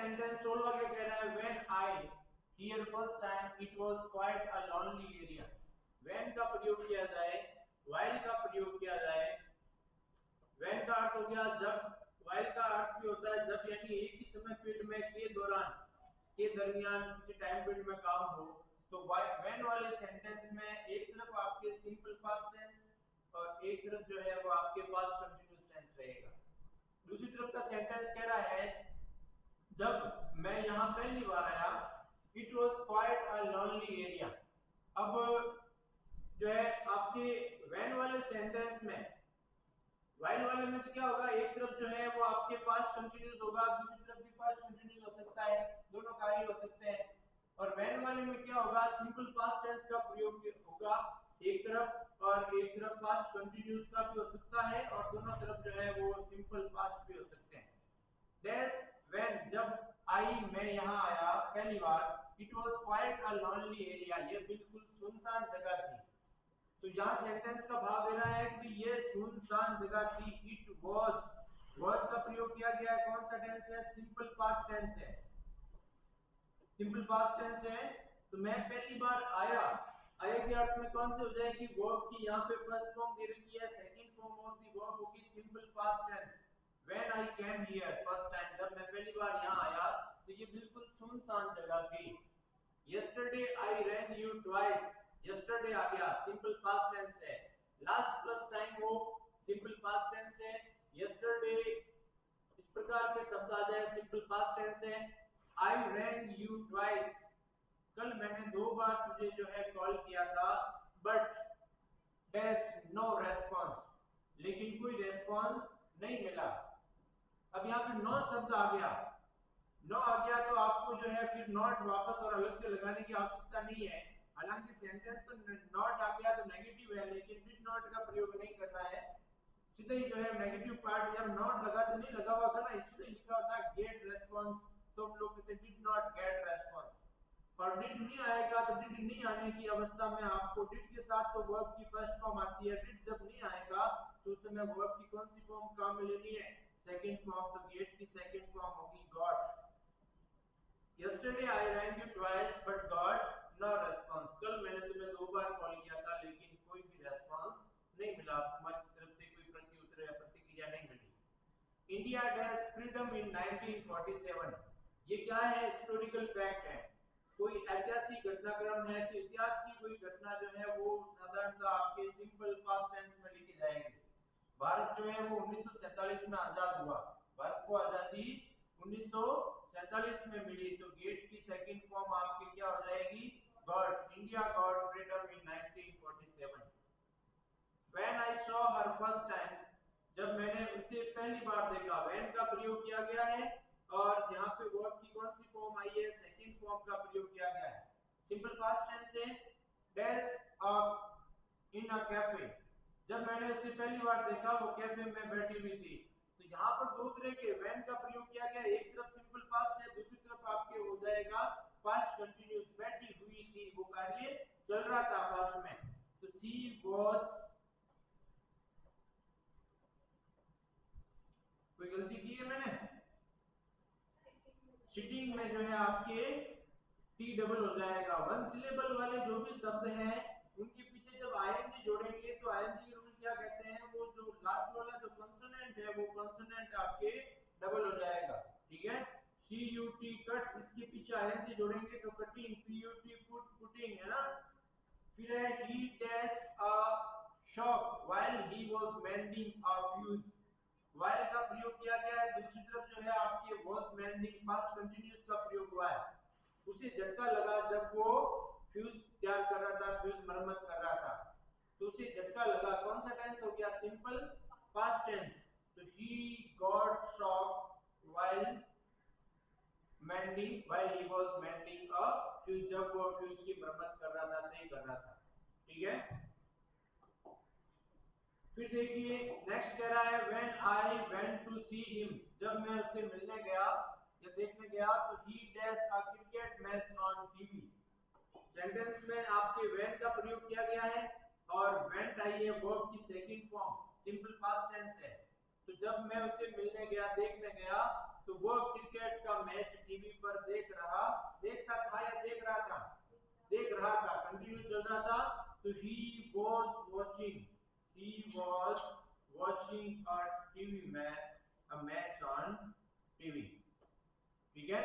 Sentence 16 क्या कह रहा है, when I hear first time it was quite a lonely area. When का प्रयोग किया जाए, व्हाइल का प्रयोग किया जाए। व्हेन का अर्थ हो गया जब, व्हाइल का अर्थ भी होता है जब, यानी एक ही समय पीरियड में के दौरान, के दरमियान किसी टाइम पीरियड में काम हो। तो व्हेन वाले सेंटेंस में एक तरफ आपके सिंपल पास्ट टेंस और एक तरफ जो है वो आपके पास्ट कंटीन्यूअस टेंस रहेगा। दूसरी तरफ का सेंटेंस कह रहा है जब मैं यहां पहली बार आया, it was quite a lonely area. अब जो है आपके व्हेन वाले सेंटेंस में, व्हाइल वाले में तो क्या होगा, एक तरफ जो है वो आपके पास्ट कंटीन्यूअस होगा, दूसरी तरफ भी पास्ट कंटीन्यूअस हो सकता है, दोनों कार्य हो सकते हैं। और व्हेन वाले में क्या होगा, सिंपल पास्ट टेंस का प्रयोग होगा एक तरफ, और एक तरफ पास्ट कंटीन्यूअस का भी हो सकता है, और दोनों तरफ जो है वो सिंपल पास्ट भी हो सकते हैं। दैट्स व्हेन, जब आई मैं यहां आया पहली बार, it was quite a lonely area, ये बिल्कुल सुनसान जगह थी। तो यहां सेंटेंस का भाव दे रहा है कि ये सुनसान जगह थी। इट वाज का प्रयोग किया गया है, कौन सा टेंस है, सिंपल पास्ट टेंस है, सिंपल पास्ट टेंस है। तो मैं पहली बार आया, आया के अर्थ में कौन से हो जाएगी, वर्ब की यहाँ पे फर्स्ट फॉर्म दे रखी है, second form of the verb होगी simple past tense. When I came here first time, जब मैं पहली बार यहाँ आया तो ये बिल्कुल सुनसान जगह थी। Yesterday I rang you twice, yesterday आ गया, सिंपल पास्ट टेंस है। लास्ट प्लस टाइम वो सिंपल पास्ट टेंस है। यस्टरडे इस प्रकार के शब्द आ जाए, सिंपल पास्ट टेंस है। आई रैंग यू ट्वाइस, कल मैंने 2 बार तुझे जो है कॉल किया था, बट देयर नो रेस्पॉन्स, लेकिन कोई रेस्पॉन्स नहीं मिला। अब यहाँ पे नो शब्द आ गया, नो आ गया तो आपको जो है फिर नॉट वापस और अलग से लगाने की आवश्यकता नहीं है। हालांकि सेंटेंस तो नॉट आ गया तो नेगेटिव है, लेकिन डिड नॉट का प्रयोग नहीं करना है। सीधे ही जो है नेगेटिव पार्ट, यार नॉट लगा तो नहीं लगा हुआ था ना, इसलिए लिखा होता है गेट रेस्पॉन्स, तो हम लोग कहते हैं डिड नॉट गेट रेस्पॉन्स। और डिड नहीं आएगा तो डिड नहीं आने की अवस्था में आपको डिड के साथ तो वर्ब की फर्स्ट फॉर्म आती है, डिड जब नहीं आएगा तो उस समय वर्ब की कौन सी फॉर्म काम में लेनी है, सेकंड फॉर्म। तो गेट की सेकंड फॉर्म होगी got. Yesterday I rang you twice but got no response, कल मैंने तुम्हें 2 बार कॉल किया था लेकिन कोई भी रेस्पॉन्स नहीं मिला, तुम्हारी तरफ से कोई प्रत्युत्तर या प्रतिक्रिया नहीं मिली। इंडिया डैश फ्रीडम इन 1947, ये क्या है, हिस्टोरिकल फैक्ट है, कोई ऐतिहासिक घटनाक्रम है। तो इतिहास की कोई घटना जो है वो साधारणतः आपके सिंपल पास्ट टेंस में लिखी जाएगी। भारत जो है वो 1947 में आजाद हुआ, भारत को आजादी 1947 में मिली, तो गेट की सेकंड फॉर्म आपकी क्या हो जाएगी, got. India got freedom in 1947। When I saw her first time, जब मैंने उसे पहली बार देखा, व्हेन का प्रयोग किया गया है, और यहाँ पे वर्ब की कौन सी फॉर्म आई है, सेकंड फॉर्म का प्रयोग किया गया है। सिंपल पास्ट टेंस है। Dash up in a cafe, जब मैंने उसे पहली बार देखा वो कैफे में बैठी हुई थी। तो यहाँ पर 2 तरह के व्हेन का प्रयोग किया गया, एक तरफ सिंपल पास्ट है, दूसरी तरफ आपके हो जाएगा पास्ट कंटीन्यूअस, बैठी हुई थी, वो कार्य चल रहा था पास्ट में। तो सी वाज, कोई गलती की है मैंने, सिटिंग में जो है आपके टी डबल हो जाएगा। वन सिलेबल वाले जो भी शब्द हैं उनके पीछे जब आईएनजी जोड़ेंगे तो आईएनजी रूल क्या कहते हैं, वो जो लास्ट वाला जो कॉन्सोनेंट है वो कॉन्सोनेंट आपके डबल हो जाएगा, ठीक है। सी यू टी कट, इसके पीछे आईएनजी जोड़ेंगे तो cutting, P U T put putting, है ना। फिर है ही dash a shop while he was mending a fuse, while का प्रयोग किया गया है। दूसरी तरफ जो है आपके वाज मेंडिंग पास्ट कंटीन्यूअस का प्रयोग हुआ है, उसे झटका लगा जब वो फ्यूज तैयार कर रहा था, फ्यूज मरम्मत कर रहा था, तो उसे झटका लगा, कौन सा टेंस हो गया, सिंपल पास्ट टेंस। तो he got shock while mending, while he was mending a fuse, जब वो फ्यूज की मरम्मत कर रहा था, सही कर रहा था, ठीक है। फिर देखिए नेक्स्ट कह रहा है when I went to see him, जब मैं उससे मिलने गया या देखने गया, तो he dash a cricket match on TV. Sentence में आपके व्हेन का प्रयोग किया गया है, और वेंट आई है वर्ब की second form, simple past tense है। तो जब मैं उसे मिलने गया, देखने गया, तो वो क्रिकेट का मैच टीवी ऑन टीवी। ठीक है।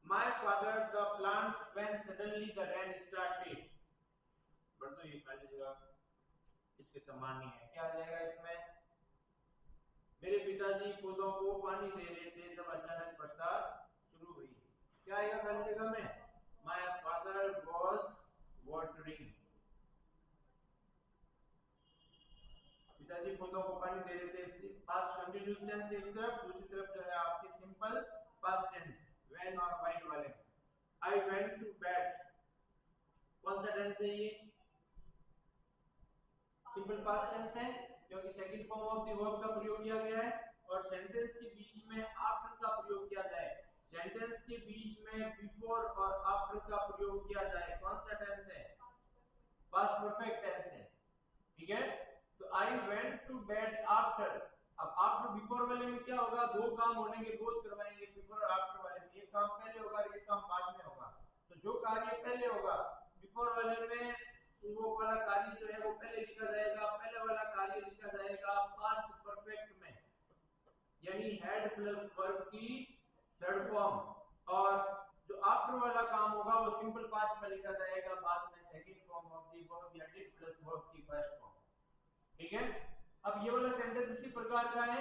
My father the plants when suddenly the rain started। But तो ये पहली जगह इसके समान नहीं है, क्या आ जाएगा इसमें? मेरे पिताजी पौधों को पानी दे रहे थे जब अचानक बरसात शुरू हुई। क्या आएगा पहली जगह में? My father was watering। पिताजी पौधों को पानी दे रहे थे, पास्ट कंटीन्यूअस टेंस एक तरफ, दूसरी तरफ जो है आपके सिंपल पास्ट टेंस when और while वाले। I went to bed, कौन सा टेंस है ये? सिंपल पास्ट टेंस है क्योंकि second form of the verb का प्रयोग किया गया है। और सेंटेंस के बीच में आफ्टर का प्रयोग किया जाए, सेंटेंस के बीच में बिफोर और आफ्टर का प्रयोग किया जाए, कौन सा टेंस है? पास्ट परफेक्ट टेंस है। ठीक है। तो I went to bed after। अब आफ्टर बिफोर वाले में क्या होगा? दो काम होने के बोध करवाएंगे बिफोर और आफ्टर वाले में, एक काम पहले होगा और एक काम बाद में होगा। तो जो कार्य पहले होगा बिफोर वाले में, वो वाला कार्य जो है वो पहले लिखा जाएगा, पहले वाला कार्य लिखा जाएगा पास्ट परफेक्ट में, यानी हेड प्लस वर्ब की थर्ड फॉर्म। और जो आफ्टर वाला काम होगा वो सिंपल पास्ट में लिखा जाएगा बाद में second form of the verb या डिड प्लस वर्ब की फर्स्ट फॉर्म। ठीक है। अब ये वाला सेंटेंस उसी प्रकार का है।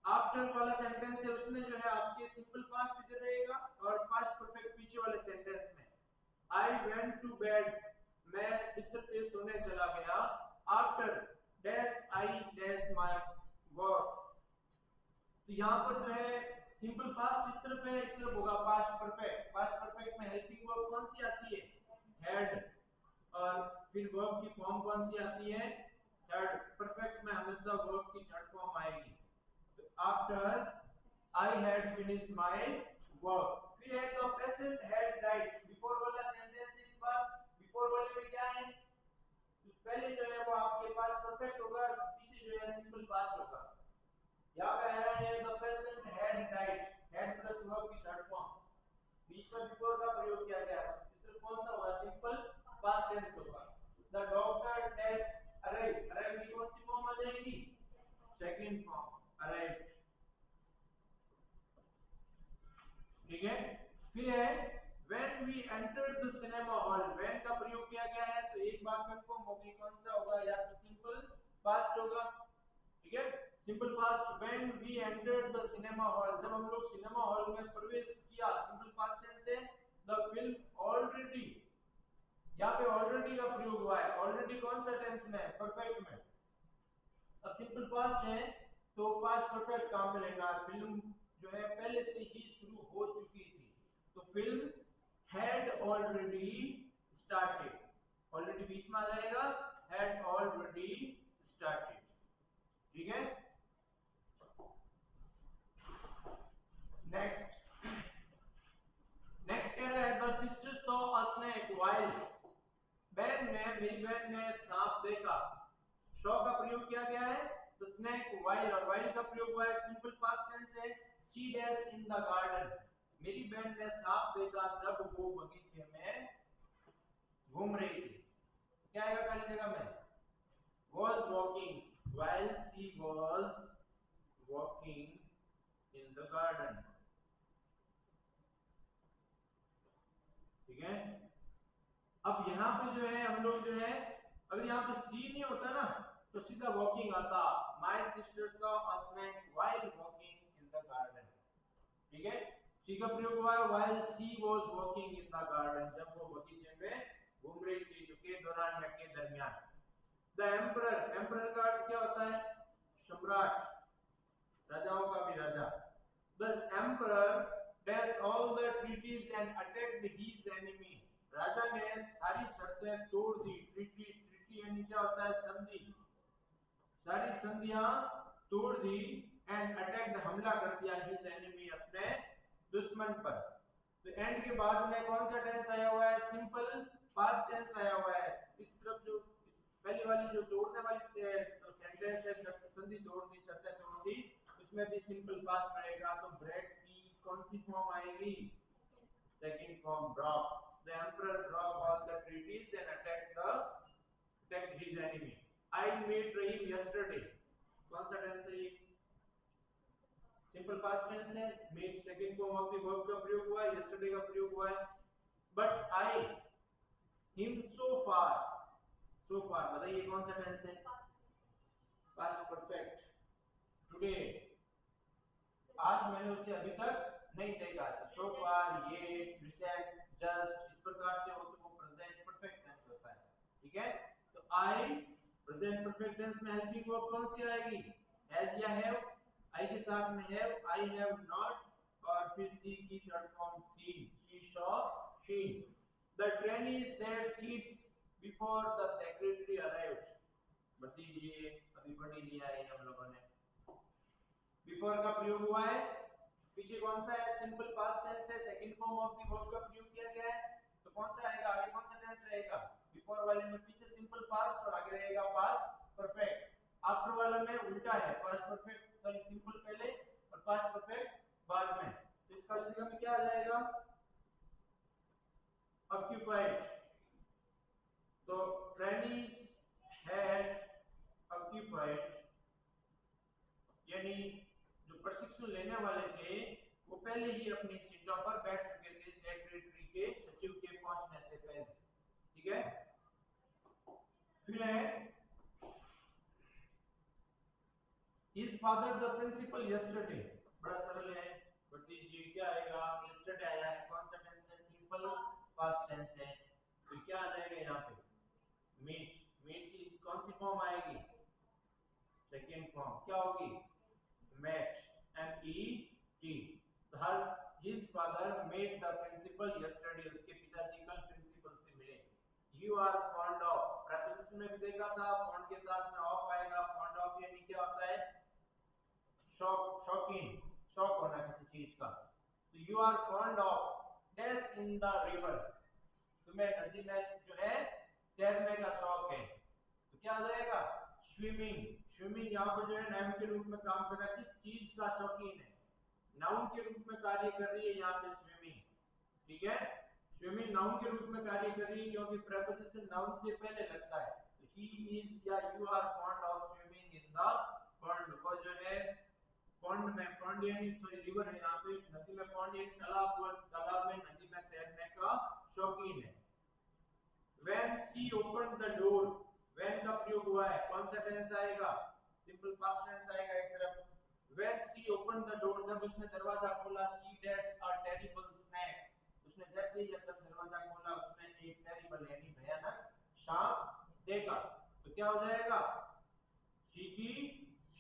आफ्टर वाला सेंटेंस है उसमें जो है आपके सिंपल पास्ट इधर रहेगा और पास्ट परफेक्ट पीछे वाले सेंटेंस में। आई वेंट टू बेड, मैं बिस्तर पे सोने चला गया, after dash I dash my work. तो यहाँ पर जो है सिंपल पास्ट इस तरफ है, इस तरफ होगा पास्ट परफेक्ट। पास्ट परफेक्ट में हेल्पिंग वर्ब कौन सी आती है? हैड। और फिर वर्ब की फॉर्म कौन सी आती है? थर्ड। परफेक्ट में हमेशा वर्ब की थर्ड फॉर्म आएगी। तो after I had finished my work. फिर है तो प्रेजेंट हैड डाइड, बिफोर वाला सेंटेंस इस बार बिफोर वाले में क्या है? तो पहले जो है वो आपके पास परफेक्ट होगा, पीछे जो है सिंपल पास्ट होगा। यहां पे आया है the patient had died, had plus verb की थर्ड फॉर्म, बीच में बिफोर का प्रयोग किया गया, इसमें कौन सा होगा? सिंपल पास्ट टेंस होगा। The doctor dash arrive, arrive की कौन सी फॉर्म आ जाएगी? Second form arrived. ठीक है। फिर है when we entered the cinema hall, when का प्रयोग किया गया है तो एक बात कंफर्म होगी, कौन सा होगा? या तो सिंपल पास्ट होगा। ठीक है। Simple past when we entered the cinema hall, जब हम लोग सिनेमा हॉल में प्रवेश किया, सिंपल पास्ट टेंस है। the film already, यहाँ पे ऑलरेडी का प्रयोग हुआ है। ऑलरेडी कौन सा टेंस में? परफेक्ट में। अब सिंपल पास्ट है तो पास्ट परफेक्ट काम में लेगा। फिल्म जो है पहले से ही शुरू हो चुकी थी, तो film had already started, already बीच में आ जाएगा, हैड ऑलरेडी स्टार्टेड। ठीक है। नेक्स्ट नेक्स्ट कह रहा है the sister saw a snake while, बहन ने, मेरी बहन ने सांप देखा। शॉ का प्रयोग किया गया है द स्नेक व्हाइल, और व्हाइल का प्रयोग हुआ है सिंपल पास्ट टेंस है she dash in the garden, मेरी बहन ने सांप देखा जब वो बगीचे में घूम रही थी। क्या आएगा पहली जगह में? was walking while she was walking in the garden। ठीक है। अब यहाँ पे जो है हम लोग जो है, अगर यहाँ पे सी नहीं होता ना तो सीधा वॉकिंग आता। My sister saw a snake while walking in the garden. ठीक है। सी का प्रयोग हुआ है while she was walking in the garden, जब वो बगीचे में घूम रही थी, जो के दौरान या के दरमियान। द एम्परर, एम्परर का अर्थ क्या होता है? सम्राट, राजाओं का भी राजा। The emperor dash all the treaties and attacked his enemy, राजा ने सारी शर्तें तोड़ दी। ट्रीटी, ट्रीटी यानी क्या होता है? संधि, सारी संधियां तोड़ दी एंड अटैक्ड, हमला कर दिया, हिज एनिमी, अपने दुश्मन पर। तो एंड के बाद में कौन सा टेंस आया हुआ है? सिंपल पास्ट टेंस आया हुआ है। इस तरफ जो पहली वाली जो तोड़ने वाली सेंटेंस है, संधि तोड़ दी, शर्तें तोड़ दी, उसमें भी सिंपल पास्ट रहेगा। तो ब्रेड की कौन सी फॉर्म आएगी? Second form Brock. The emperor broke all the treaties and attacked his enemy। I met Rahim yesterday, कौन सा टेंस है ये? सिंपल पास्ट टेंस है, meet second form of the verb का प्रयोग हुआ है, यस्टरडे का प्रयोग हुआ है। बट आई हिम सो फार बताइए कौन सा टेंस है? Past perfect. टुडे आज मैंने उसे अभी तक नहीं देखा। सो फार, येट, रिसेंट, जस्ट, इस प्रकार से हो तो वो प्रेजेंट परफेक्ट टेंस होता है। ठीक है, तो आई प्रेजेंट परफेक्ट टेंस में हेल्पिंग वर्ब कौन सी आएगी? हैज या हैव। आई के साथ में हैव, आई हैव नॉट, और फिर सी की third form seen, she saw, seen. The train is there seats before the secretary arrived. बताइए, अभी पढ़ ही लिया है हम लोगों ने। बिफोर का प्रयोग हुआ है, पीछे कौन सा है? सिंपल पास्ट टेंस है, second form of the verb का प्रयोग किया गया है, तो कौन सा आएगा? आगे कौन सा टेंस रहेगा? बिफोर वाले में पीछे सिंपल पास्ट और आगे रहेगा पास्ट परफेक्ट। आफ्टर वाला में उल्टा है, पास्ट परफेक्ट सॉरी सिंपल पहले और पास्ट परफेक्ट बाद में। तो इसका जगह में क्या आ जाएगा? ऑक्यूपाइड। तो ट्रेनीज हैड ऑक्यूपाइड, यानी जो प्रशिक्षण लेने वाले थे वो पहले ही अपनी सीटों पर बैठ चुके थे सेक्रेटरी के, सचिव के पहुंचने से पहले। ठीक है, फिर है his father the principal yesterday. बड़ा सरल है, बट दीजिए क्या आएगा? यस्टरडे आया है, कौन सा टेंस है? सिंपल पास्ट टेंस है। फिर क्या आ जाएगा यहाँ पे? मीट। मीट की कौन सी फॉर्म आएगी? सेकेंड फॉर्म क्या होगी? met, M-E-T। His father met the principal yesterday। उसके पिताजी कल प्रिंसिपल से मिले। You are fond of, preposition में भी देखा था, fond के साथ में of आएगा। fond of यानी क्या होता है? शौकीन, शौक होना किसी चीज का। तो you are fond of dash in the river। तुम्हें नदी में जो है तैरने का शौक है, तो क्या आ जाएगा? स्विमिंग। स्विमिंग यहाँ पर जो है नाउन के रूप में काम कर रहा है, किस चीज का शौकीन है? नाउन के रूप में कार्य कर रही है यहाँ पे स्विमिंग। ठीक है, स्विमिंग नाउन के रूप में कार्य कर रही है क्योंकि प्रेपोजिशन नाउन से पहले लगता है। तो ही इज या you are fond of swimming in the pond. को जो है पॉन्ड में, पॉन्ड यानी सॉरी रिवर है यहाँ पे, नदी में पॉन्ड यानी तालाब, तालाब में नदी में तैरने का शौकीन है। When she opened the door, when का प्रयोग हुआ है, कौन सा टेंस आएगा? सिंपल पास्ट टेंस आएगा एक तरफ। When she opened the door, जब उसने दरवाजा खोला, she dashed a terrible snack। उसने जैसे ही जब दरवाजा खोला उसने एक terrible यानी भयानक सांप देखा। तो क्या हो जाएगा? she की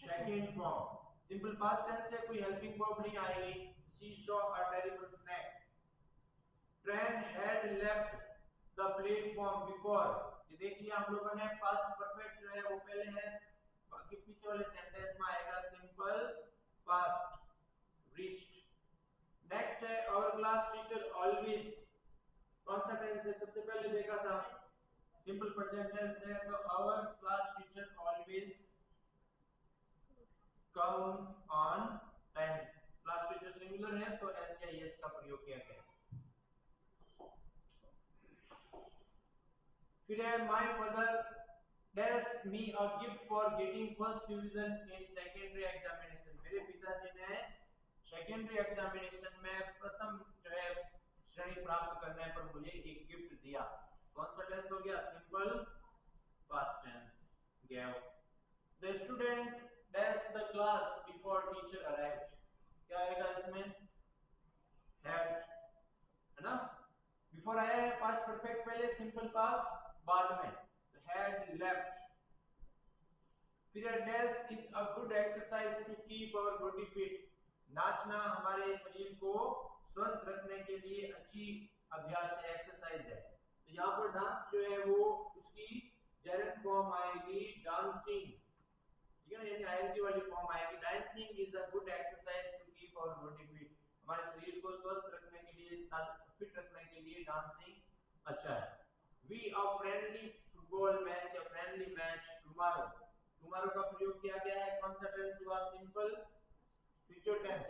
second form. Simple past tense है, कोई हेल्पिंग वर्ब नहीं आएगी। she saw a terrible snack। Train had left the platform before। ये देख लिया हम लोगों ने, पास्ट परफेक्ट जो है वो पहले है, बाकी पीछे वाले सेंटेंस में आएगा सिंपल पास्ट रीच्ड। नेक्स्ट है आवर क्लास टीचर ऑलवेज। कौन सा टेंस है? सबसे पहले देखा था सिंपल प्रेजेंट टेंस है, तो our class teacher always comes on time. Class teacher singular है तो एस या एस का प्रयोग किया गया है। फिर है my father dash me a gift for getting first division in secondary examination. मेरे पिताजी ने सेकेंडरी एग्जामिनेशन में प्रथम जो है श्रेणी प्राप्त करने पर मुझे एक गिफ्ट दिया। कौन सा टेंस हो गया? Simple past tense gave। The student dash the class before teacher arrived. क्या आएगा इसमें? हैड, है ना? बिफोर आया है पास्ट परफेक्ट पहले, सिंपल पास्ट बाद में, had left। फिर dash is a good exercise to keep our body fit. नाचना हमारे शरीर को स्वस्थ रखने के लिए अच्छी अभ्यास है, एक्सरसाइज है। तो यहाँ पर डांस जो है वो उसकी जेरेंट फॉर्म आएगी डांसिंग। ठीक है ना, यानी आईएनजी वाली फॉर्म आएगी। Dancing is a good exercise to keep our body fit. हमारे शरीर को स्वस्थ रखने के लिए, फिट रखने के लिए डांसिंग अच्छा है। We a friendly football match, a friendly match tomorrow। tomorrow का प्रयोग किया गया है, कौन सा टेंस हुआ? सिंपल फ्यूचर टेंस,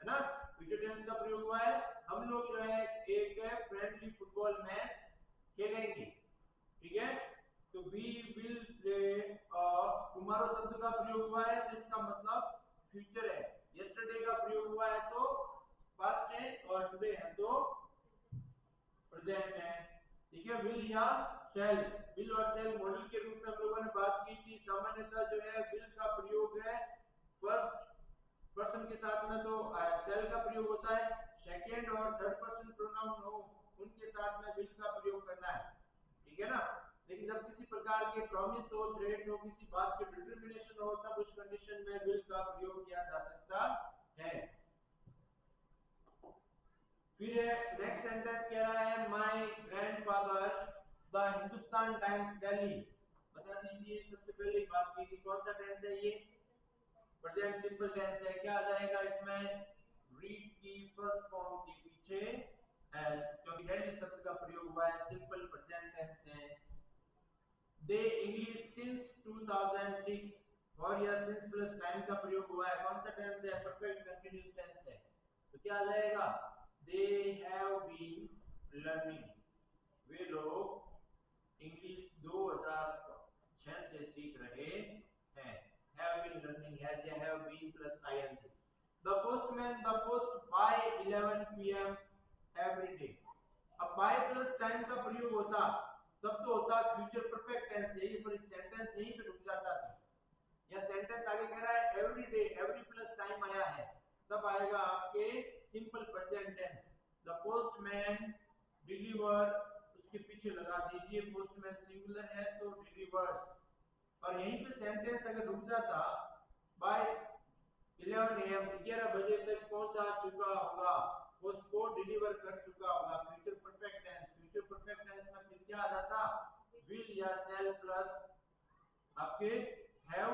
है ना? फ्यूचर टेंस का प्रयोग हुआ है। हम लोग जो है एक फ्रेंडली फुटबॉल मैच खेलेंगे। ठीक है, तो we will play tomorrow शब्द का प्रयोग हुआ है, तो इसका मतलब फ्यूचर है। यस्टरडे का प्रयोग हुआ है तो पास्ट है और टुडे है तो प्रेजेंट है। ठीक है, विल या शैल, विल और शैल मॉडल के रूप में हम लोगों ने बात की थी। सामान्यतः जो है विल का प्रयोग है फर्स्ट पर्सन के साथ में तो शैल का प्रयोग होता है, सेकंड और थर्ड पर्सन प्रोनाउन हो उनके साथ में विल का प्रयोग करना है। ठीक है ना, लेकिन जब किसी प्रकार के प्रॉमिस हो, थ्रेट हो, किसी बात की डिटरमिनेशन हो तब उस कंडीशन में विल का प्रयोग किया जा सकता है। फिर नेक्स्ट सेंटेंस कह रहा है my grandfather the Hindustan times Delhi. बता दीजिए सबसे पहले बात की थी कौन सा टेंस है ये, प्रेजेंट सिंपल टेंस है। क्या आ जाएगा इसमें, रीड की फर्स्ट फॉर्म के पीछे एस, क्योंकि दिल्ली शब्द का प्रयोग हुआ है, सिंपल प्रेजेंट टेंस है। दे इंग्लिश सिंस 2006 और या सिंस प्लस टाइम का प्रयोग हुआ है, कौन सा टेंस है, परफेक्ट कंटीन्यूअस टेंस है। तो क्या आ जाएगा, दे हैव बीन लर्निंग, वे लोग इंग्लिश 2006 से सीख रहे हैं। हैव बीन लर्निंग, हैज या have been plus ing। The postman the post by 11 PM every day. अब बाय प्लस टाइम का प्रयोग होता तब तो होता फ्यूचर परफेक्ट टेंस है, ये पर सेंटेंस यहीं पे रुक जाता था। या सेंटेंस आगे कह रहा है every day, every plus time आया है, तब आएगा आपके simple present tense. The postman deliver, उसके पीछे लगा दीजिए पोस्टमैन सिंगुलर है तो डिलीवर्स। और यहीं पे सेंटेंस अगर रुक जाता बाय 11 AM, 11 बजे तक पहुंचा चुका होगा, पोस्ट को डिलीवर कर चुका होगा, future perfect tense. Future perfect tense में फिर क्या आ जाता, विल या शैल प्लस आपके हैव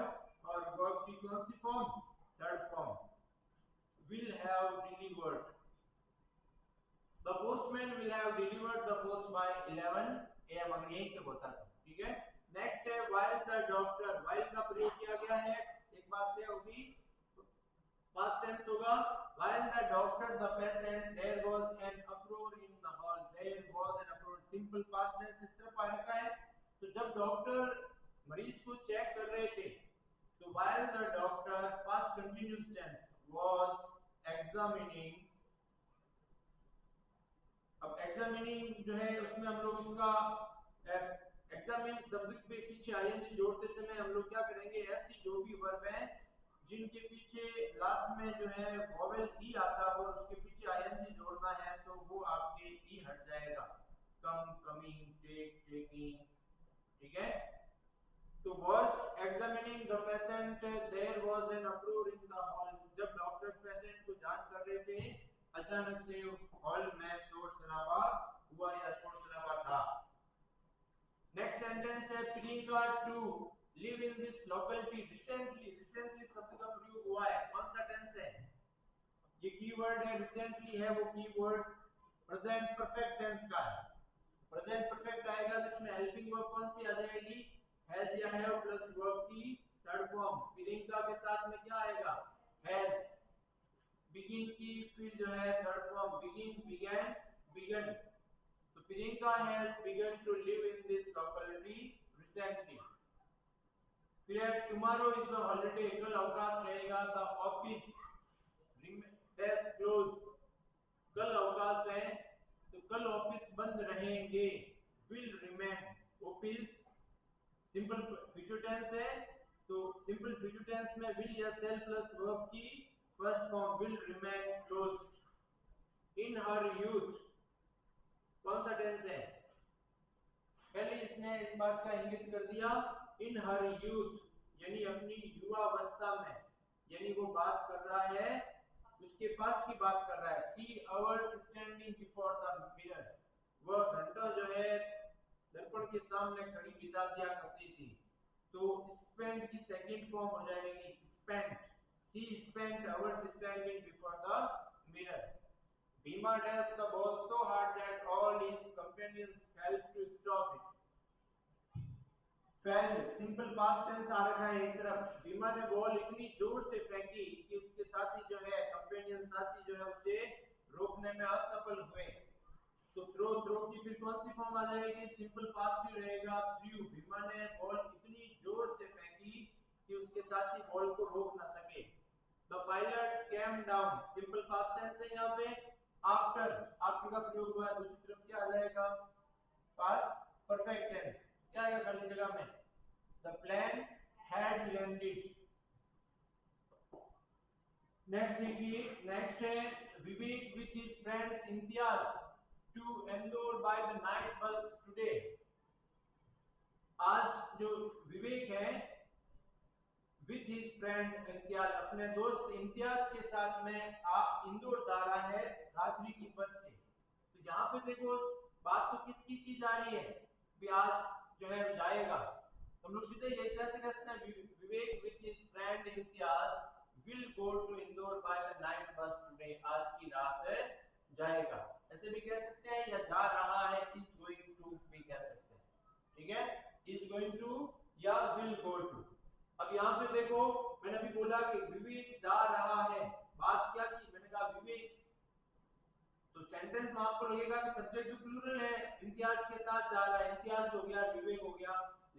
और वर्ब की कौन सी form, third form, will have delivered, the postman will have delivered the post by 11 AM, अगर यही तक होता था। ठीक है, नेक्स्ट है while the doctor, while का प्रयोग किया गया है, एक बात यह होगी पास्ट टेंस होगा, while the doctor the patient there was an uproar in the hall, there was an uproar, simple past tense इस तरफ आ रखा है। तो जब डॉक्टर मरीज को चेक कर रहे थे तो while the doctor past continuous tense was examining, अब examining जो है उसमें हम लोग इसका examine शब्द के पीछे ing जोड़ते समय हम लोग क्या करेंगे, ऐसी जो भी वर्ब है जिनके पीछे लास्ट में जो है वोवेल ई आता है और उसके पीछे ing जोड़ना है तो वो आपके ई हट जाएगा, कम, कमिंग, टेक, टेकिंग। ठीक है, तो was examining the patient there was an uproar in the hall, जब डॉक्टर पेशेंट को जांच कर रहे थे अचानक से हॉल में शोर शराबा हुआ या शोर शराबा था। नेक्स्ट सेंटेंस है Priyanka to live in this locality recently, recently शब्द का प्रयोग हुआ है, कौन सा टेंस है, ये कीवर्ड है रिसेंटली है, वो कीवर्ड्स प्रेजेंट परफेक्ट टेंस का है। प्रेजेंट परफेक्ट आएगा तो इसमें हेल्पिंग वर्ब कौन सी आ जाएगी, हैज या हैव प्लस वर्ब की थर्ड फॉर्म। प्रियंका के साथ में क्या आएगा, हैज। बिगिन की फिर जो है third form begin, began, began. तो Priyanka has began to live in this locality recently. फिर टुमारो इज अ हॉलिडे, कल अवकाश रहेगा, द ऑफिस डेस्क क्लोज, कल अवकाश है तो कल ऑफिस बंद रहेंगे, will remain, office simple future tense है तो सिंपल फ्यूचर टेंस में विल या शैल प्लस वर्ब की first form will remain closed. In her youth, कौन सा टेंस है, पहले इसने इस बात का इंगित कर दिया, इन हर यूथ यानी अपनी युवावस्था में, यानी वो बात कर रहा है उसके पास्ट की बात कर रहा है। See hours standing before the mirror, वह घंटा जो है दर्पण के सामने खड़ी बिता दिया करती थी। तो स्पेंड की सेकंड फॉर्म हो जाएगी spent, she spent hours standing before the mirror. Bhima dashed the ball so hard that all his companions helped to stop it. Fell, simple past tense आ रखा है एक तरफ, भीमा ने बॉल इतनी जोर से फेंकी कि उसके साथी जो है कंपेनियन साथी जो है उसे रोकने में असफल हुए। तो थ्रो, थ्रो की फिर कौन सी फॉर्म आ जाएगी, सिंपल पास्ट ही रहेगा, थ्रू। भीमा ने बॉल इतनी जोर से फेंकी कि उसके साथी बॉल को रोक ना सके। The pilot came down, simple past tense है यहाँ पे। आफ्टर, आफ्टर का प्रयोग हुआ है, दूसरी तरफ क्या आ जाएगा, पास्ट परफेक्ट टेंस, क्या आएगा खाली जगह में, the plane had landed. Next देखिए, नेक्स्ट है Vivek with his friends Imtiaz to Indore by the night bus today. आज जो विवेक है विद हिज फ्रेंड इम्तियाज, अपने दोस्त इम्तियाज के साथ में इंदौर जा रहा है रात्रि की बस से। तो यहाँ पे देखो बात तो किसकी की जा रही है कि आज जो है जाएगा, हम लोग सीधे ये कैसे कहते हैं, Vivek with his friend Imtiaz will go to Indore by the night bus today, आज की रात जाएगा, ऐसे भी कह सकते हैं, या जा रहा है इज गोइंग टू भी कह सकते हैं, ठीक है, इज गोइंग टू या विल गो टू। अब यहाँ पे देखो मैंने अभी बोला कि विवेक जा रहा है, बात क्या की, मैंने कहा विवेक, तो सेंटेंस में आपको लगेगा कि सब्जेक्ट प्लूरल है, इम्तियाज के साथ जा रहा है, इम्तियाज हो गया, विवेक हो गया,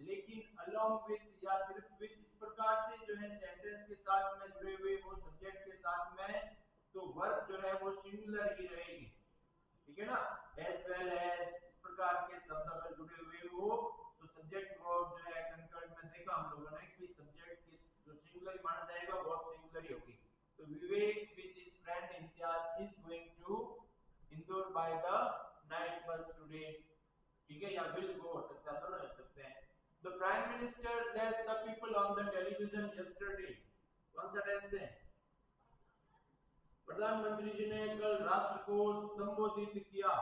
लेकिन अलोंग विद या सिर्फ विद इस प्रकार से जो है सेंटेंस के साथ में जुड़े हुए वो सब्जेक्ट के साथ में, तो वर्ब जो है वो सिंगुलर ही रहेगी, ठीक है ना, एज वेल एज इस प्रकार के शब्द अगर जुड़े हुए हो तो सब्जेक्ट वर्ब जो है कंकर्ड में देखा हम लोगों ने कि सब्जेक्ट किस जो सिंगुलर माना जाएगा वर्ब सिंगुलर ही होगी। तो Vivek with his friend Imtiaz is going to Indore by the night bus today, ठीक है, या विल गो हो सकता है, दोनों हो सकते हैं। The prime minister that's the people on the television yesterday, कौन सा टेंस है, प्रधानमंत्री जी ने कल राष्ट्र को संबोधित किया,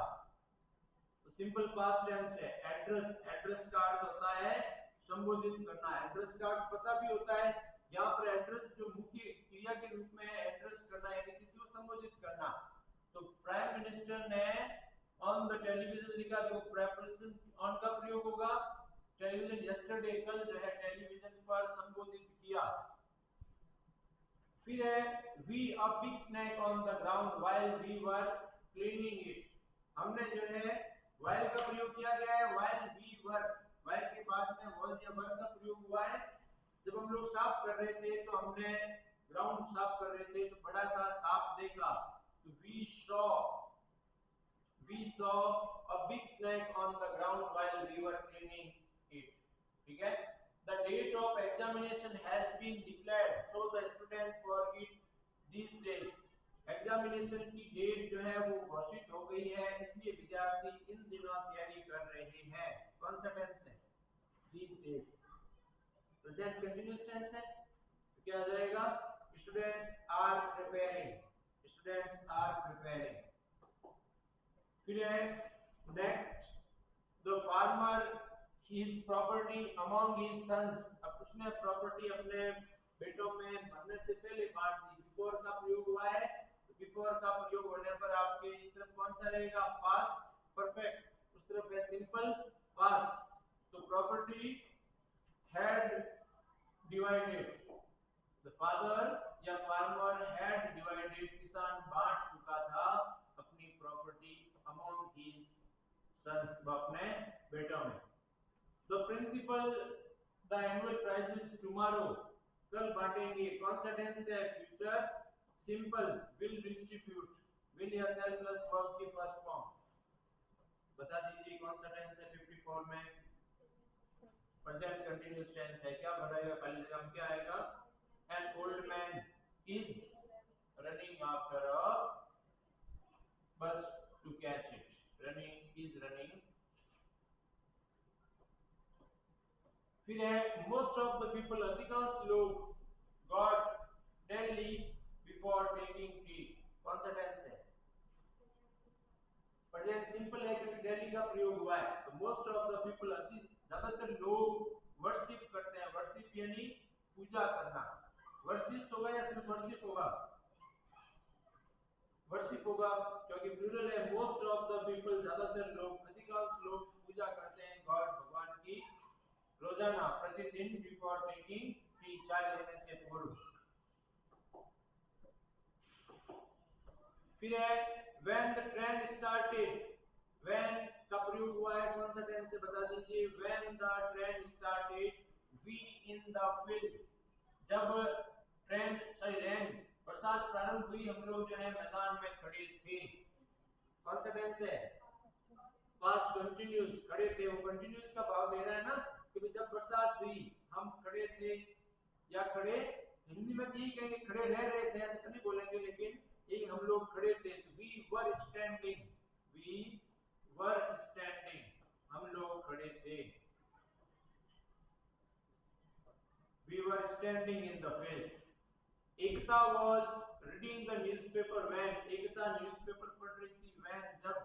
तो सिंपल पास्ट टेंस है। एड्रेस, एड्रेस का अर्थ होता है संबोधित करना, एड्रेस का अर्थ पता भी होता है, यहाँ पर एड्रेस जो मुख्य क्रिया के रूप में एड्रेस करना यानी किसी को संबोधित करना, तो प्राइम मिनिस्टर ने ऑन द टेलीविजन लिखा, देखो प्रेपोजिशन ऑन का प्रयोग होगा, टेलीविजन यस्टरडे कल जो है टेलीविजन पर संबोधित किया। फिर है we a big snake on the ground while we were cleaning it, हमने जो है व्हाइल का प्रयोग किया गया है, व्हाइल वी वर, व्हाइल के बाद में वाज या वर का प्रयोग हुआ है, जब हम लोग साफ कर रहे थे तो हमने ग्राउंड साफ कर रहे थे तो बड़ा सा सांप देखा, तो we saw a big snake on the ground while we were cleaning it, ठीक है। The date of examination has been declared, so the student for it these days. Examination की डेट जो है वो घोषित हो गई है, इसलिए विद्यार्थी इन दिनों तैयारी कर रहे हैं, कौन सा टेंस है, these days, present continuous tense है, तो क्या आ जाएगा, students are preparing, students are preparing. फिर है next, the farmer his property among his sons, अब उसने प्रॉपर्टी अपने बेटों में मरने से पहले बांट दी, बिफोर का प्रयोग हुआ है, तो बिफोर का प्रयोग होने पर आपके इस तरफ कौन सा रहेगा, पास्ट परफेक्ट, उस तरफ है सिंपल पास्ट, तो property had divided, the father या फार्मर had divided, किसान बांट चुका था अपनी प्रॉपर्टी among his sons, अपने बेटों में। The principal, the annual prizes tomorrow, कल बांटेंगे, कौन सा टेंस है, future simple, will distribute, will या shall प्लस वर्ब की फर्स्ट फॉर्म, बता दीजिए कौन सा टेंस है 54 में, प्रेजेंट कंटीन्यूअस टेंस है, क्या बढ़ाएगा खाली जगह में, क्या आएगा, an old man is running after a bus to catch it, running is running। फिर है मोस्ट ऑफ द पीपल, अधिकांश लोग, got daily before taking tea, कौन सा टेंस है, प्रेजेंट सिंपल है क्योंकि डेली का प्रयोग हुआ है, तो मोस्ट ऑफ द पीपल, ज्यादातर लोग वर्शिप करते हैं, वर्शिप यानी पूजा करना, वर्शिप होगा या सिर्फ वर्शिप होगा, वर्शिप होगा क्योंकि प्लूरल है, मोस्ट ऑफ द पीपल ज्यादातर लोग, अधिकांश लोग पूजा करते हैं गॉड भगवान की रोजाना प्रतिदिन, बिफोर टेकिंग टी, चाय लेने से पूर्व। फिर है when the train started, when का प्रयोग हुआ है, कौन सा टेंस से बता दीजिए, when the train started we in the field, जब ट्रेन रैन बरसात प्रारंभ हुई, हम लोग जो है मैदान में खड़े थे। कौन सा टेंस है? पास्ट कंटिन्यूस, खड़े थे। वो कंटिन्यूस का भाव दे रहा है ना कि जब बरसात हुई हम खड़े थे, या खड़े हिंदी में यही कहेंगे खड़े रह रहे थे, ऐसे तो नहीं बोलेंगे, लेकिन यही हम लोग खड़े थे। We were standing, we were standing, हम लोग खड़े थे। We were standing in the field. Ekta was reading the newspaper when, Ekta newspaper पढ़ रही थी, when जब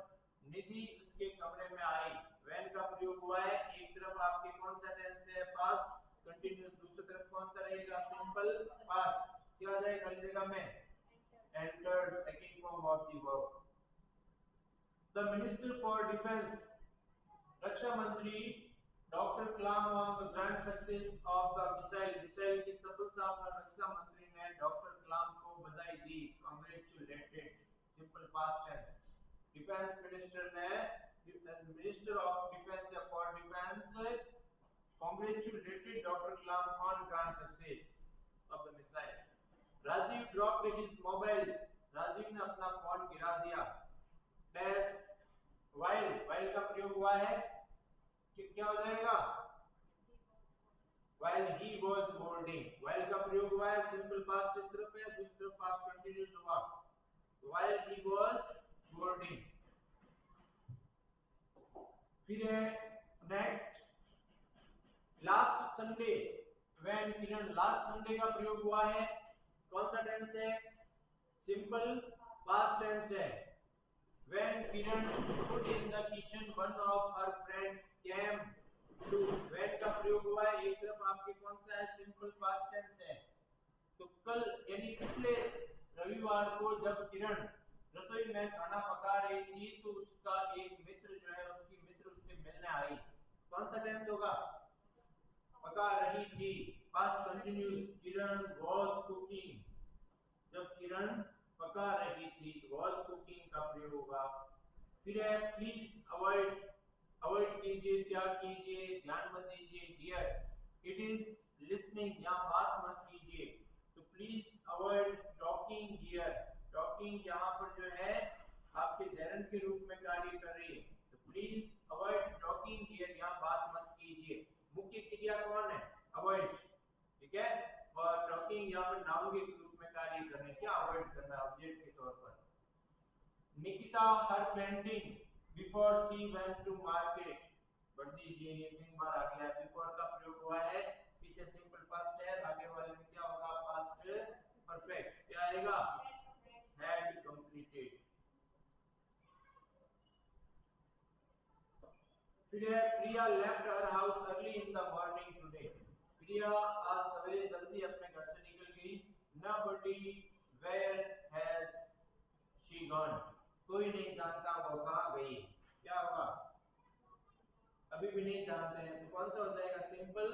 निधि उसके कमरे में आई। when का प्रयोग हुआ है, एक तरफ आपके कौन सा टेंस है? पास्ट कंटिन्यूअस, दूसरी तरफ कौन सा रहेगा? Simple past. क्या आ जाएगा खाली जगह में? entered, second form of the verb. The minister for defense, रक्षा मंत्री doctor Kalam on the grand success of the missile, missile की सफलता पर रक्षा मंत्री ने डॉक्टर कलाम को बधाई दी। Congratulated, simple past tense. Defence minister ने, मिनिस्टर ऑफ डिफेंस या for defence, congratulated doctor Kalam on grand success of the missile. Rajiv dropped his mobile, Rajiv ने अपना फोन गिरा दिया। Dash, while का प्रयोग हुआ है, क्या हो जाएगा? while he was boarding, while का प्रयोग हुआ है, सिंपल पास्ट इस तरफ है, दूसरी तरफ पास्ट कंटिन्यूअस हुआ। while he was boarding। फिर है next, last Sunday, when Kiran, last Sunday का प्रयोग हुआ है, कौन सा टेंस है? सिंपल पास्ट टेंस है। when Kiran put in the kitchen, one of her friends came to, when का प्रयोग हुआ है, एक तरफ आपके कौन सा है? सिंपल पास्ट टेंस है। तो कल यानी पिछले रविवार को जब किरण रसोई में खाना पका रही थी, तो उसका एक मित्र जो है, उसकी मित्र उससे मिलने आई। कौन सा टेंस होगा? पका रही थी, past continuous. Kiran was cooking, जब किरण पका रही थी, was cooking का प्रयोग होगा। फिर है प्लीज अवॉइड, अवॉइड कीजिए, त्याग कीजिए, ध्यान मत दीजिए। हियर इट इज लिसनिंग, यहाँ बात मत कीजिए। तो please avoid talking here, talking यहाँ पर जो है आपके जेरंड के रूप में कार्य कर रही है। तो प्लीज अवॉइड टॉकिंग हियर, यहाँ बात मत कीजिए। मुख्य क्रिया कौन है? अवॉइड, ठीक है। और टॉकिंग यहाँ पर नाउन के रूप में कार्य कर रहे हैं। क्या अवॉइड करना है? ऑब्जेक्ट के तौर पर। Nikita her painting before she went to market, बढ़ दीजिए, ये 3 बार आ गया। बिफोर का प्रयोग हुआ है, पीछे सिंपल पास्ट है, आगे वाले में क्या होगा? Past perfect. क्या आएगा? Had completed. फिर है Priya left her house early in the morning today, Priya आज सवेरे जल्दी अपने घर से निकल गई। Nobody where has she gone, कोई नहीं जानता वो कहाँ गई। क्या होगा? अभी भी नहीं जानते हैं, तो कौन सा हो जाएगा? सिंपल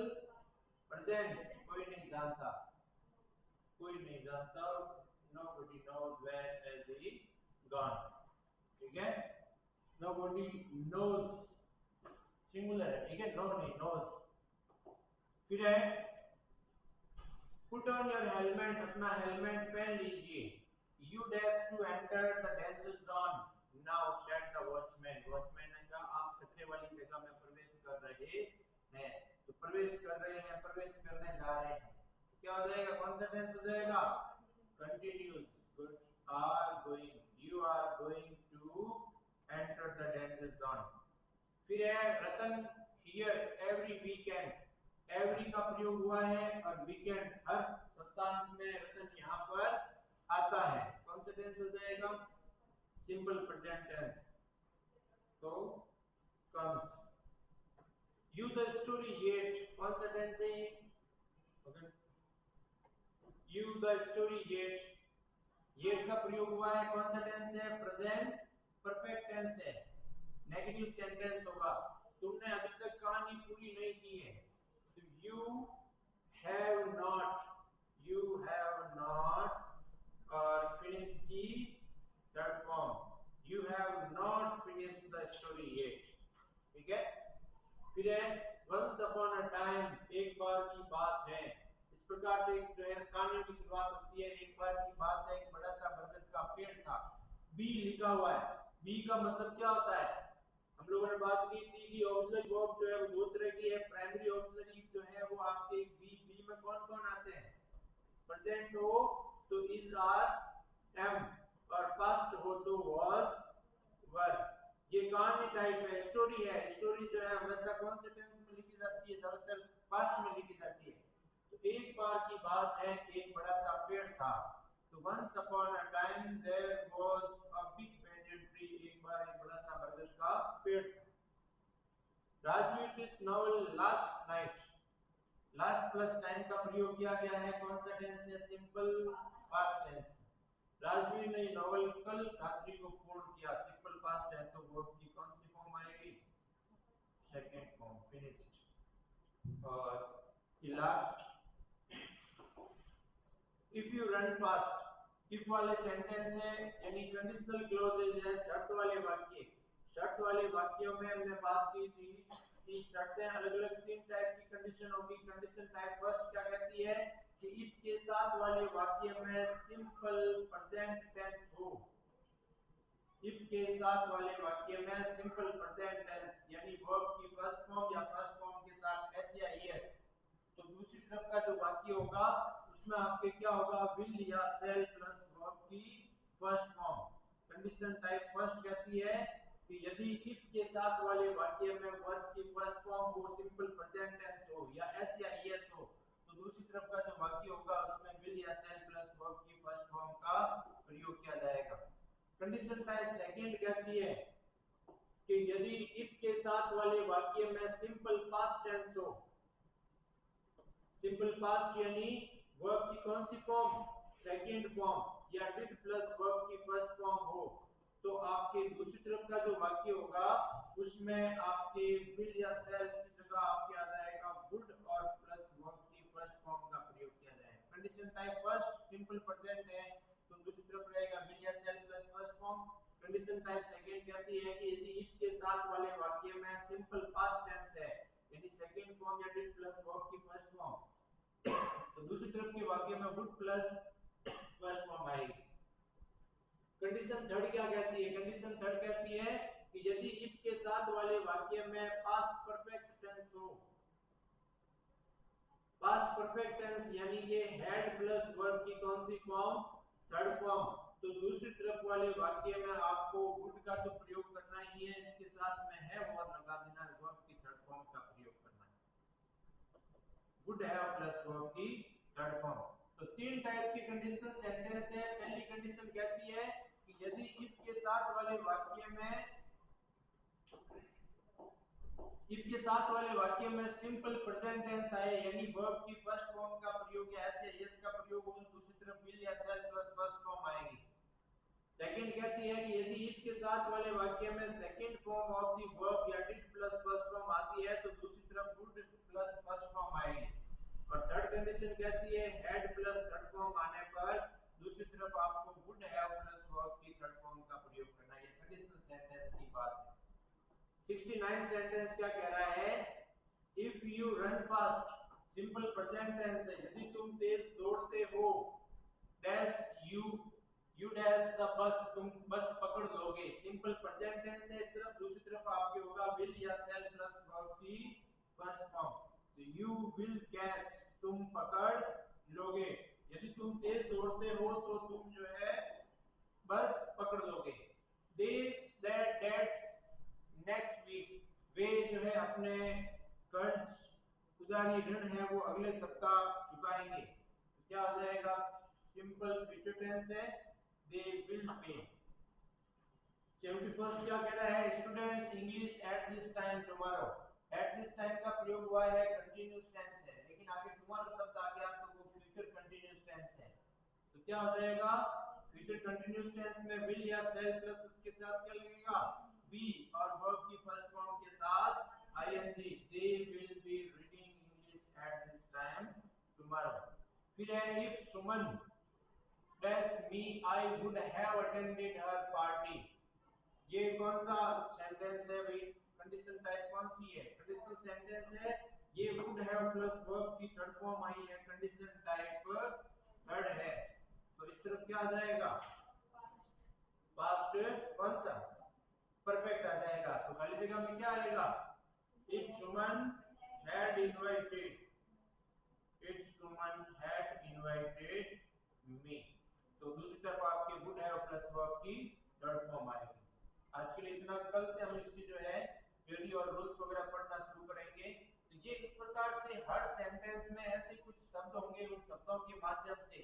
प्रेजेंट, कोई नहीं जानता, कोई नहीं जानता। nobody knows where has he gone, ठीक है। nobody knows सिंगुलर है, ठीक है, नो नहीं, knows। फिर है put on your helmet, अपना हेलमेट पहन लीजिए। You dash to enter the danger zone, now said the watchman, watchman ने कहा आप खतरे वाली जगह में प्रवेश कर रहे हैं। तो प्रवेश कर रहे हैं, प्रवेश करने जा रहे हैं, क्या हो जाएगा? कौन सा टेंस हो जाएगा? Continuous, good are going, you are going to enter the danger zone। फिर है रतन here every weekend, every का प्रयोग हुआ है, और weekend हर सप्ताह में रतन यहाँ पर आता है। कौन सा टेंस हो जाएगा? सिंपल प्रेजेंट टेंस, तो comes। you the story yet, कौन सा टेंस है? Okay, you the story yet, yet का प्रयोग हुआ है, कौन सा टेंस है? प्रेजेंट परफेक्ट टेंस है। नेगेटिव सेंटेंस होगा, तुमने अभी तक कहानी पूरी नहीं की है। तो you have not और finish की third form, you have not finished the story yet, ठीक है। फिर है once upon a time, एक बार की बात है। इस प्रकार से जो है कहानी की शुरुआत होती है, एक बार की बात बी लिखा हुआ है। बी का मतलब क्या होता है? हम लोगों ने बात की थी कि ऑक्सिलरी वर्ब जो है वो दो तरह की है। प्राइमरी ऑक्सिलरी जो है वो आपके बी में कौन कौन आते हैं? प्रेजेंट हो तो इज आर एम, और पास्ट हो तो वाज वर। ये कहानी टाइप है, स्टोरी है। स्टोरी जो है हमेशा कौन से टेंस में लिखी जाती है? ज्यादातर पास्ट में लिखी जाती है। तो एक बार की बात है, एक बड़ा सा पेड़ था। तो once upon a time there was a big banyan tree। एक बार एक बड़ा सा बरगद का पेड़ था। Rajveer this novel last night. Last plus time का प्रयोग किया गया है। कौन सा टेंस है? Simple past tense. राजवीर ने नॉवेल कल रात्रि को पूर्ण किया। सिंपल पास्ट है तो वर्ब की कौन सी फॉर्म आएगी? Second form, finished. और last, if you run fast. If वाले सेंटेंस है यानी कंडीशनल क्लॉजेज है, शर्त वाले वाक्य। शर्त वाले वाक्यों में हमने बात की थी कि शर्तें अलग अलग तीन टाइप की कंडीशन होगी। कंडीशन टाइप फर्स्ट क्या कहती है कि इफ के साथ वाले वाक्य में सिंपल प्रेजेंट टेंस हो। इफ के साथ वाले वाक्य में सिंपल प्रेजेंट टेंस यानी वर्ब की फर्स्ट फॉर्म या फर्स्ट फॉर्म के साथ एस या ईएस। तो दूसरी तरफ का जो वाक्य होगा उसमें आपके क्या होगा? विल या शैल प्लस वर्ब की first form. Condition type first कहती है कि यदि इफ के साथ वाले वाक्य में वर्ब की फर्स्ट फॉर्म हो, सिंपल प्रेजेंट टेंस हो या एस या ईएस हो, तो दूसरी तरफ का जो वाक्य होगा उसमें विल या शैल प्लस वर्ब की फर्स्ट फॉर्म का प्रयोग किया जाएगा। कंडीशन टाइप सेकंड कहती है कि यदि इफ के साथ वाले वाक्य में सिंपल पास्ट टेंस हो। सिंपल पास्ट यानी वर्ब की कौन सी फॉर्म? सेकंड फॉर्म या डिड प्लस वर्ब की फर्स्ट फॉर्म हो, तो आपके दूसरी तरफ का जो वाक्य होगा उसमें आपके विल या शैल की जगह आपके आ जाएगा वुड और प्लस वर्ब की फर्स्ट फॉर्म का प्रयोग किया जाएगा। Condition type first simple present है तो दूसरी तरफ रहेगा विल या shall plus first form. Condition type second कहती है कि यदि इफ के साथ वाले वाक्य में सिंपल पास्ट टेंस है यानी सेकंड फॉर्म या डिड प्लस वर्ब की फर्स्ट फॉर्म, तो दूसरी तरफ के वाक्य में वुड प्लस फर्स्ट फॉर्म आएगी। कंडीशन थर्ड क्या कहती है? कंडीशन थर्ड कहती है कि यदि इफ के साथ वाले वाक्य में पास्ट परफेक्ट टेंस हो। पास्ट परफेक्ट टेंस यानी कि हैड प्लस वर्ब की कौन सी फॉर्म? Third form. तो दूसरी तरफ वाले वाक्य में आपको वुड का तो प्रयोग करना ही है, इसके साथ में हैव और लगा देना, वर्ब की थर्ड फॉर्म का प्रयोग करना है। वुड हैव प्लस वर्ब की थर्ड फॉर्म। तो तीन टाइप की कंडीशनल सेंटेंस है। पहली कंडीशन कहती है कि यदि इफ के साथ वाले वाक्य में इफ के साथ वाले वाक्य में सिंपल प्रेजेंट टेंस आए यानी वर्ब की फर्स्ट फॉर्म का प्रयोग या ऐसे यस का प्रयोग हो, दूसरी तरफ विल या शैल प्लस फर्स्ट फॉर्म आएगी। सेकंड कहती है कि यदि इफ के साथ वाले वाक्य में second form of the verb या डिड प्लस फर्स्ट फॉर्म आती है तो दूसरी तरफ वुड प्लस फर्स्ट फॉर्म आएगी। और थर्ड कंडीशन कहती है हैड प्लस थर्ड फॉर्म आने पर दूसरी तरफ आपको वुड हैव प्लस वर्ब की थर्ड फॉर्म का प्रयोग करना है। ये कंडीशनल सेंटेंस की बात है। 69 सेंटेंस क्या कह रहा है? If you run fast, simple present tense है, यदि तुम तेज दौड़ते हो, dash you dash the bus, तुम बस पकड़ लोगे। सिंपल प्रेजेंट टेंस है इस तरफ, दूसरी तरफ आपके होगा विल या शैल प्लस वर्ब की फर्स्ट फॉर्म। तो यू विल कैच, तुम पकड़ लोगे। यदि तुम तेज दौड़ते हो तो तुम जो है बस पकड़ लोगे। दे दैट्स नेक्स्ट वीक, वे जो है अपने कर्ज उधारी ऋण है वो अगले सप्ताह चुकाएंगे। तो क्या हो जाएगा? सिंपल फ्यूचर टेंस है, दे विल पे। 71 क्या कह रहा है? Students English at this time tomorrow. Eight this time का प्रयोग हुआ है, कंटीन्यूअस टेंस है, लेकिन आगे टुमारो शब्द आ गया तो वो फ्यूचर कंटीन्यूअस टेंस है। तो क्या हो जाएगा? फ्यूचर कंटीन्यूअस टेंस में विल या शैल प्लस उसके साथ क्या लगेगा? बी, और वर्ब की फर्स्ट फॉर्म के साथ ING. They will be reading English at this time tomorrow. फिर है if Suman dash me I would have attended her party. ये कौन सा सेंटेंस है भाई? कंडीशन टाइप कौन सी है? कंडीशनल सेंटेंस है। ये वुड हैव प्लस वर्ब की थर्ड फॉर्म आई है, कंडीशन टाइप थर्ड है। तो इस तरफ क्या आ जाएगा? पास्ट कौन सा परफेक्ट आ जाएगा, तो खाली जगह में क्या आएगा, if Suman had invited, if Suman had invited me, तो दूसरी तरफ आपके वुड हैव प्लस वर्ब की थर्ड फॉर्म आएगी। आज के लिए इतना, कल से हम इसकी जो है थ्योरी और रूल्स वगैरह पढ़ना शुरू करेंगे। तो ये इस प्रकार से हर सेंटेंस में ऐसे कुछ शब्द होंगे, उन शब्दों के माध्यम से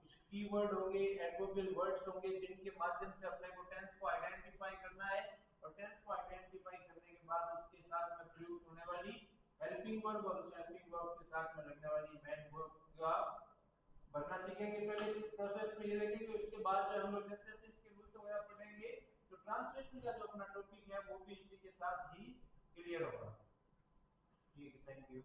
कुछ कीवर्ड होंगे, एडवर्बियल वर्ड्स होंगे, जिनके माध्यम से अपने को टेंस को आइडेंटिफाई करना है, और टेंस को आइडेंटिफाई करने के बाद उसके साथ में प्रयुक्त होने वाली हेल्पिंग वर्ब और उस हेल्पिंग वर्ब के साथ में लगने वाली मेन वर्ब का बनना सीखेंगे। पहले प्रोसेस में ये देखेंगे, उसके बाद जो हम लोग जैसे जैसे इसके रूल्स वगैरह पढ़ेंगे तो ट्रांसलेशन का जो अपना टॉपिक है वो भी इसी के साथ ही क्लियर होगा। ठीक है, थैंक यू।